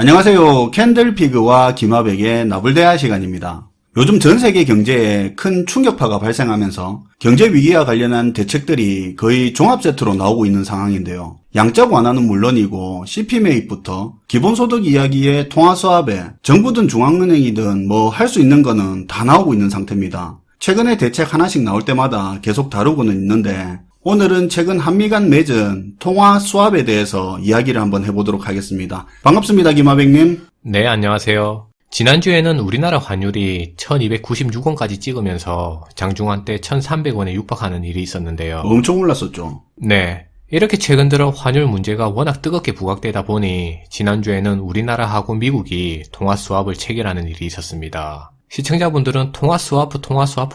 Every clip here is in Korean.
안녕하세요. 캔들피그와 김하백의 나불대화 시간입니다. 요즘 전 세계 경제에 큰 충격파가 발생하면서 경제 위기와 관련한 대책들이 거의 종합 세트로 나오고 있는 상황인데요. 양적 완화는 물론이고 CP 매입부터 기본소득 이야기에 통화수합에 정부든 중앙은행이든 뭐 할 수 있는 거는 다 나오고 있는 상태입니다. 최근에 대책 하나씩 나올 때마다 계속 다루고는 있는데 오늘은 최근 한미 간 맺은 통화 수합에 대해서 이야기를 한번 해보도록 하겠습니다. 반갑습니다, 김하백님. 네, 안녕하세요. 지난주에는 우리나라 환율이 1296원까지 찍으면서 장중한 때 1300원에 육박하는 일이 있었는데요. 엄청 올랐었죠. 네. 이렇게 최근 들어 환율 문제가 워낙 뜨겁게 부각되다 보니 지난주에는 우리나라하고 미국이 통화 수합을 체결하는 일이 있었습니다. 시청자분들은 통화 스와프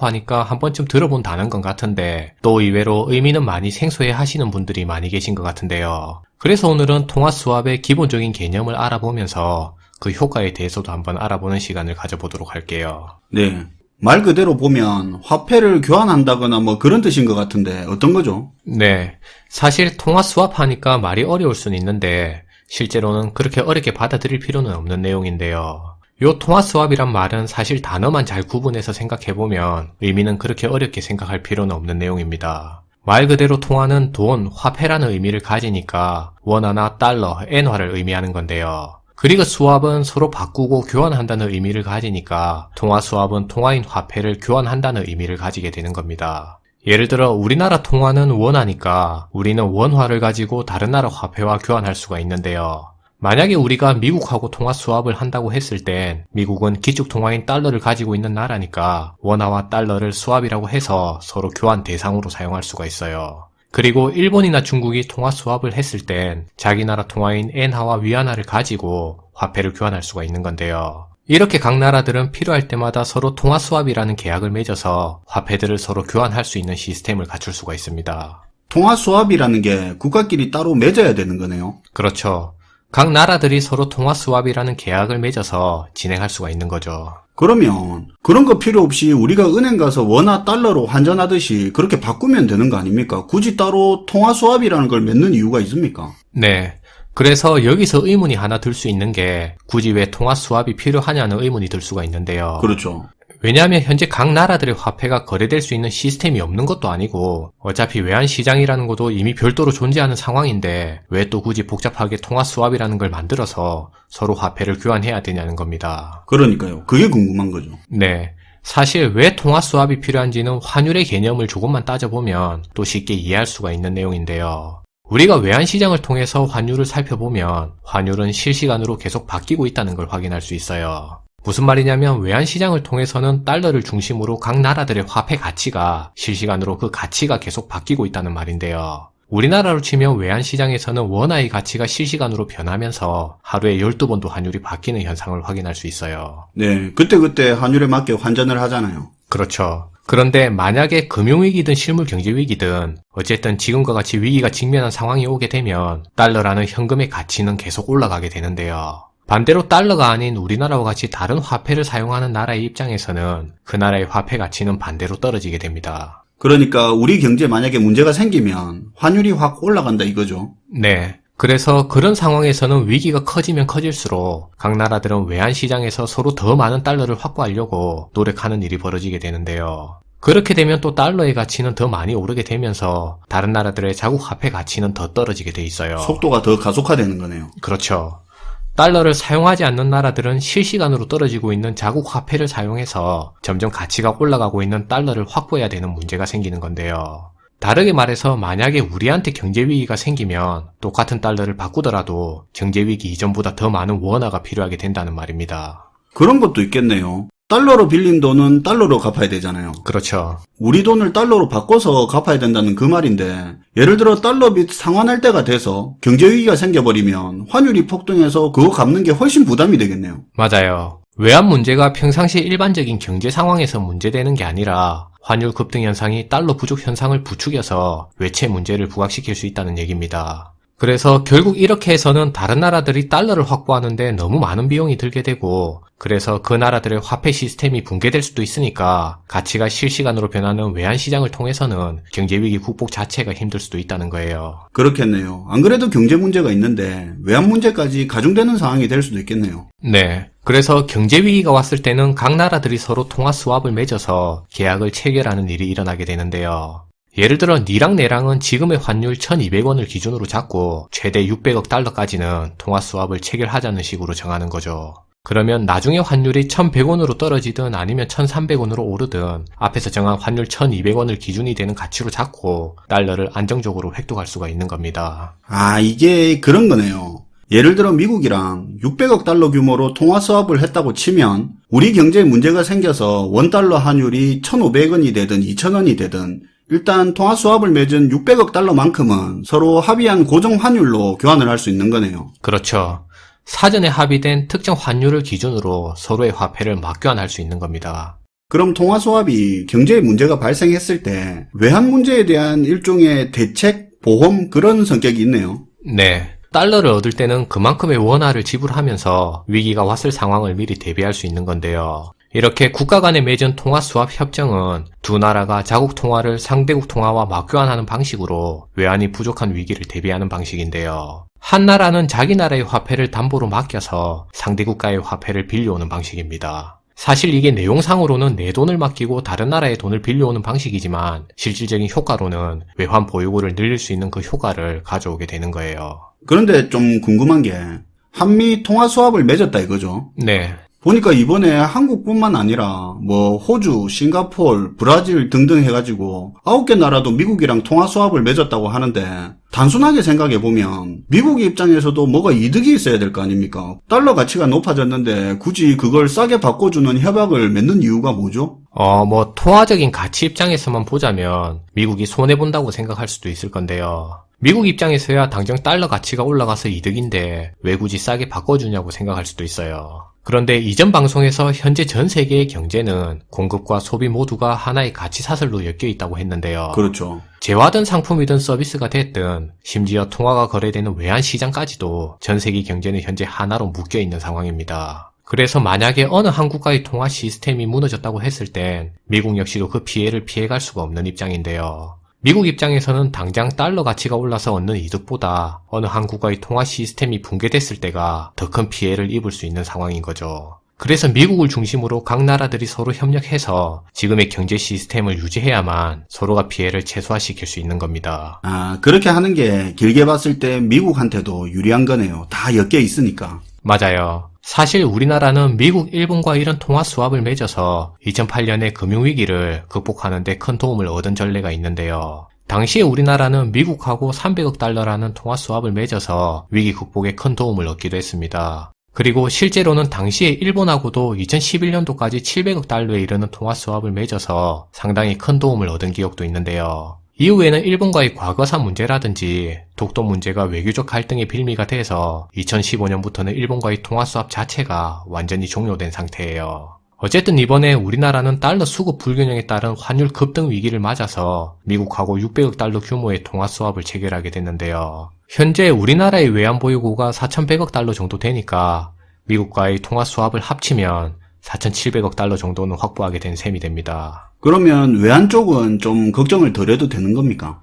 하니까 한 번쯤 들어본 단어인 것 같은데 또 의외로 의미는 많이 생소해 하시는 분들이 많이 계신 것 같은데요. 그래서 오늘은 통화 스왑의 기본적인 개념을 알아보면서 그 효과에 대해서도 한번 알아보는 시간을 가져보도록 할게요. 네. 말 그대로 보면 화폐를 교환한다거나 뭐 그런 뜻인 것 같은데 어떤 거죠? 네. 사실 통화 스왑 하니까 말이 어려울 수는 있는데 실제로는 그렇게 어렵게 받아들일 필요는 없는 내용인데요. 요 통화 스왑이란 말은 사실 단어만 잘 구분해서 생각해보면 의미는 그렇게 어렵게 생각할 필요는 없는 내용입니다. 말 그대로 통화는 돈, 화폐라는 의미를 가지니까 원화나 달러, 엔화를 의미하는 건데요. 그리고 수합은 서로 바꾸고 교환한다는 의미를 가지니까 통화 수합은 통화인 화폐를 교환한다는 의미를 가지게 되는 겁니다. 예를 들어 우리나라 통화는 원화니까 우리는 원화를 가지고 다른 나라 화폐와 교환할 수가 있는데요. 만약에 우리가 미국하고 통화 수합을 한다고 했을 땐 미국은 기축 통화인 달러를 가지고 있는 나라니까 원화와 달러를 수합이라고 해서 서로 교환 대상으로 사용할 수가 있어요. 그리고 일본이나 중국이 통화 수합을 했을 땐 자기 나라 통화인 엔화와 위안화를 가지고 화폐를 교환할 수가 있는 건데요. 이렇게 각 나라들은 필요할 때마다 서로 통화 수합이라는 계약을 맺어서 화폐들을 서로 교환할 수 있는 시스템을 갖출 수가 있습니다. 통화 수합이라는 게 국가끼리 따로 맺어야 되는 거네요. 그렇죠. 각 나라들이 서로 통화 스왑이라는 계약을 맺어서 진행할 수가 있는 거죠. 그러면 그런 거 필요 없이 우리가 은행 가서 원화 달러로 환전하듯이 그렇게 바꾸면 되는 거 아닙니까? 굳이 따로 통화 수합이라는 걸 맺는 이유가 있습니까? 네. 그래서 여기서 의문이 하나 들 수 있는 게 굳이 왜 통화 수합이 필요하냐는 의문이 들 수가 있는데요. 그렇죠. 왜냐하면 현재 각 나라들의 화폐가 거래될 수 있는 시스템이 없는 것도 아니고 어차피 외환시장이라는 것도 이미 별도로 존재하는 상황인데 왜 또 굳이 복잡하게 통화 수합이라는 걸 만들어서 서로 화폐를 교환해야 되냐는 겁니다. 그러니까요. 그게 궁금한 거죠. 네. 사실 왜 통화 수합이 필요한지는 환율의 개념을 조금만 따져보면 또 쉽게 이해할 수가 있는 내용인데요. 우리가 외환시장을 통해서 환율을 살펴보면 환율은 실시간으로 계속 바뀌고 있다는 걸 확인할 수 있어요. 무슨 말이냐면 외환시장을 통해서는 달러를 중심으로 각 나라들의 화폐 가치가 실시간으로 그 가치가 계속 바뀌고 있다는 말인데요. 우리나라로 치면 외환시장에서는 원화의 가치가 실시간으로 변하면서 하루에 12번도 환율이 바뀌는 현상을 확인할 수 있어요. 네, 그때그때 환율에 맞게 환전을 하잖아요. 그렇죠. 그런데 만약에 금융위기든 실물경제위기든 어쨌든 지금과 같이 위기가 직면한 상황이 오게 되면 달러라는 현금의 가치는 계속 올라가게 되는데요. 반대로 달러가 아닌 우리나라와 같이 다른 화폐를 사용하는 나라의 입장에서는 그 나라의 화폐 가치는 반대로 떨어지게 됩니다. 그러니까 우리 경제에 만약에 문제가 생기면 환율이 확 올라간다 이거죠. 네. 그래서 그런 상황에서는 위기가 커지면 커질수록 각 나라들은 외환시장에서 서로 더 많은 달러를 확보하려고 노력하는 일이 벌어지게 되는데요. 그렇게 되면 또 달러의 가치는 더 많이 오르게 되면서 다른 나라들의 자국 화폐 가치는 더 떨어지게 돼 있어요. 속도가 더 가속화되는 거네요. 그렇죠. 달러를 사용하지 않는 나라들은 실시간으로 떨어지고 있는 자국 화폐를 사용해서 점점 가치가 올라가고 있는 달러를 확보해야 되는 문제가 생기는 건데요. 다르게 말해서 만약에 우리한테 경제위기가 생기면 똑같은 달러를 바꾸더라도 경제위기 이전보다 더 많은 원화가 필요하게 된다는 말입니다. 그런 것도 있겠네요. 달러로 빌린 돈은 달러로 갚아야 되잖아요. 그렇죠. 우리 돈을 달러로 바꿔서 갚아야 된다는 그 말인데 예를 들어 달러 빚 상환할 때가 돼서 경제위기가 생겨버리면 환율이 폭등해서 그거 갚는 게 훨씬 부담이 되겠네요. 맞아요. 외환 문제가 평상시 일반적인 경제 상황에서 문제되는 게 아니라 환율 급등 현상이 달러 부족 현상을 부추겨서 외채 문제를 부각시킬 수 있다는 얘기입니다. 그래서 결국 이렇게 해서는 다른 나라들이 달러를 확보하는데 너무 많은 비용이 들게 되고, 그래서 그 나라들의 화폐 시스템이 붕괴될 수도 있으니까 가치가 실시간으로 변하는 외환시장을 통해서는 경제위기 극복 자체가 힘들 수도 있다는 거예요. 그렇겠네요. 안 그래도 경제 문제가 있는데 외환 문제까지 가중되는 상황이 될 수도 있겠네요. 네. 그래서 경제위기가 왔을 때는 각 나라들이 서로 통화 스왑을 맺어서 계약을 체결하는 일이 일어나게 되는데요. 예를 들어 니랑 내랑은 지금의 환율 1200원을 기준으로 잡고 최대 600억 달러까지는 통화 스왑을 체결하자는 식으로 정하는 거죠. 그러면 나중에 환율이 1100원으로 떨어지든 아니면 1300원으로 오르든 앞에서 정한 환율 1200원을 기준이 되는 가치로 잡고 달러를 안정적으로 획득할 수가 있는 겁니다. 아, 이게 그런 거네요. 예를 들어 미국이랑 600억 달러 규모로 통화 스왑을 했다고 치면 우리 경제에 문제가 생겨서 원달러 환율이 1500원이 되든 2000원이 되든 일단 통화 스왑을 맺은 600억 달러만큼은 서로 합의한 고정 환율로 교환을 할 수 있는 거네요. 그렇죠. 사전에 합의된 특정 환율을 기준으로 서로의 화폐를 맞교환할 수 있는 겁니다. 그럼 통화 스왑이 경제에 문제가 발생했을 때 외환 문제에 대한 일종의 대책, 보험 그런 성격이 있네요. 네. 달러를 얻을 때는 그만큼의 원화를 지불하면서 위기가 왔을 상황을 미리 대비할 수 있는 건데요. 이렇게 국가 간에 맺은 통화 스왑 협정은 두 나라가 자국 통화를 상대국 통화와 맞교환하는 방식으로 외환이 부족한 위기를 대비하는 방식인데요. 한 나라는 자기 나라의 화폐를 담보로 맡겨서 상대 국가의 화폐를 빌려오는 방식입니다. 사실 이게 내용상으로는 내 돈을 맡기고 다른 나라의 돈을 빌려오는 방식이지만 실질적인 효과로는 외환 보유고를 늘릴 수 있는 그 효과를 가져오게 되는 거예요. 그런데 좀 궁금한 게 한미 통화 스왑을 맺었다 이거죠. 네. 보니까 이번에 한국뿐만 아니라 뭐 호주, 싱가포르, 브라질 등등 해가지고 9개 나라도 미국이랑 통화 스왑을 맺었다고 하는데 단순하게 생각해보면 미국 입장에서도 뭐가 이득이 있어야 될 거 아닙니까? 달러 가치가 높아졌는데 굳이 그걸 싸게 바꿔주는 협약을 맺는 이유가 뭐죠? 통화적인 가치 입장에서만 보자면 미국이 손해본다고 생각할 수도 있을 건데요. 미국 입장에서야 당장 달러 가치가 올라가서 이득인데 왜 굳이 싸게 바꿔주냐고 생각할 수도 있어요. 그런데 이전 방송에서 현재 전 세계의 경제는 공급과 소비 모두가 하나의 가치 사슬로 엮여 있다고 했는데요. 그렇죠. 재화든 상품이든 서비스가 됐든 심지어 통화가 거래되는 외환 시장까지도 전 세계 경제는 현재 하나로 묶여 있는 상황입니다. 그래서 만약에 어느 한 국가의 통화 시스템이 무너졌다고 했을 땐 미국 역시도 그 피해를 피해갈 수가 없는 입장인데요. 미국 입장에서는 당장 달러 가치가 올라서 얻는 이득보다 어느 한 국가의 통화 시스템이 붕괴됐을 때가 더 큰 피해를 입을 수 있는 상황인 거죠. 그래서 미국을 중심으로 각 나라들이 서로 협력해서 지금의 경제 시스템을 유지해야만 서로가 피해를 최소화시킬 수 있는 겁니다. 아, 그렇게 하는 게 길게 봤을 때 미국한테도 유리한 거네요. 다 엮여 있으니까. 맞아요. 사실 우리나라는 미국, 일본과 이런 통화 스왑을 맺어서 2008년의 금융위기를 극복하는 데 큰 도움을 얻은 전례가 있는데요. 당시에 우리나라는 미국하고 300억 달러라는 통화 스왑을 맺어서 위기 극복에 큰 도움을 얻기도 했습니다. 그리고 실제로는 당시에 일본하고도 2011년도까지 700억 달러에 이르는 통화 스왑을 맺어서 상당히 큰 도움을 얻은 기억도 있는데요. 이후에는 일본과의 과거사 문제라든지 독도 문제가 외교적 갈등의 빌미가 돼서 2015년부터는 일본과의 통화 스왑 자체가 완전히 종료된 상태예요. 어쨌든 이번에 우리나라는 달러 수급 불균형에 따른 환율 급등 위기를 맞아서 미국하고 600억 달러 규모의 통화 스왑을 체결하게 됐는데요. 현재 우리나라의 외환 보유고가 4,100억 달러 정도 되니까 미국과의 통화 스왑을 합치면 4,700억 달러 정도는 확보하게 된 셈이 됩니다. 그러면 외환 쪽은 좀 걱정을 덜 해도 되는 겁니까?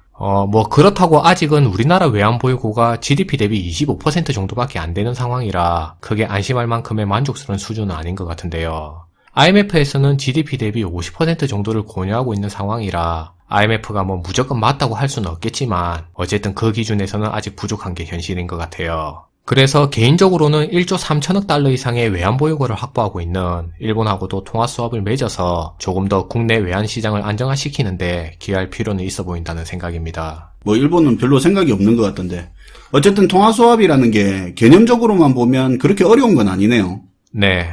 그렇다고 아직은 우리나라 외환 보유고가 GDP 대비 25% 정도밖에 안 되는 상황이라 크게 안심할 만큼의 만족스러운 수준은 아닌 것 같은데요. IMF에서는 GDP 대비 50% 정도를 고려하고 있는 상황이라 IMF가 무조건 맞다고 할 수는 없겠지만 어쨌든 그 기준에서는 아직 부족한 게 현실인 것 같아요. 그래서 개인적으로는 1조 3천억 달러 이상의 외환 보유고를 확보하고 있는 일본하고도 통화 스왑을 맺어서 조금 더 국내 외환 시장을 안정화시키는데 기여할 필요는 있어 보인다는 생각입니다. 일본은 별로 생각이 없는 것 같던데. 어쨌든 통화 스왑이라는 게 개념적으로만 보면 그렇게 어려운 건 아니네요. 네.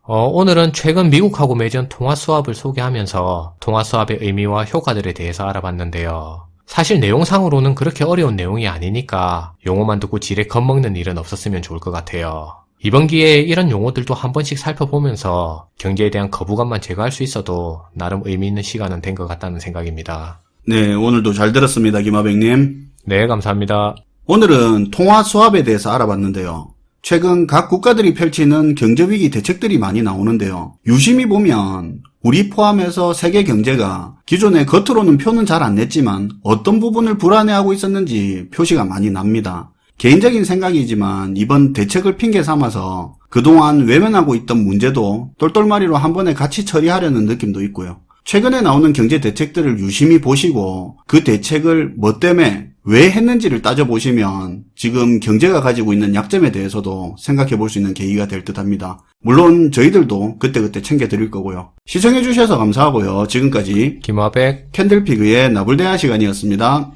오늘은 최근 미국하고 맺은 통화 스왑을 소개하면서 통화 스왑의 의미와 효과들에 대해서 알아봤는데요. 사실 내용상으로는 그렇게 어려운 내용이 아니니까 용어만 듣고 지레 겁먹는 일은 없었으면 좋을 것 같아요. 이번 기회에 이런 용어들도 한 번씩 살펴보면서 경제에 대한 거부감만 제거할 수 있어도 나름 의미 있는 시간은 된 것 같다는 생각입니다. 네, 오늘도 잘 들었습니다, 김하백님. 네, 감사합니다. 오늘은 통화 수합에 대해서 알아봤는데요. 최근 각 국가들이 펼치는 경제위기 대책들이 많이 나오는데요. 유심히 보면 우리 포함해서 세계 경제가 기존에 겉으로는 표는 잘 안 냈지만 어떤 부분을 불안해하고 있었는지 표시가 많이 납니다. 개인적인 생각이지만 이번 대책을 핑계 삼아서 그동안 외면하고 있던 문제도 똘똘마리로 한 번에 같이 처리하려는 느낌도 있고요. 최근에 나오는 경제 대책들을 유심히 보시고 그 대책을 뭐 때문에 왜 했는지를 따져보시면 지금 경제가 가지고 있는 약점에 대해서도 생각해 볼 수 있는 계기가 될 듯합니다. 물론 저희들도 그때그때 챙겨드릴 거고요. 시청해주셔서 감사하고요. 지금까지 김화백 캔들피그의 나불대화 시간이었습니다.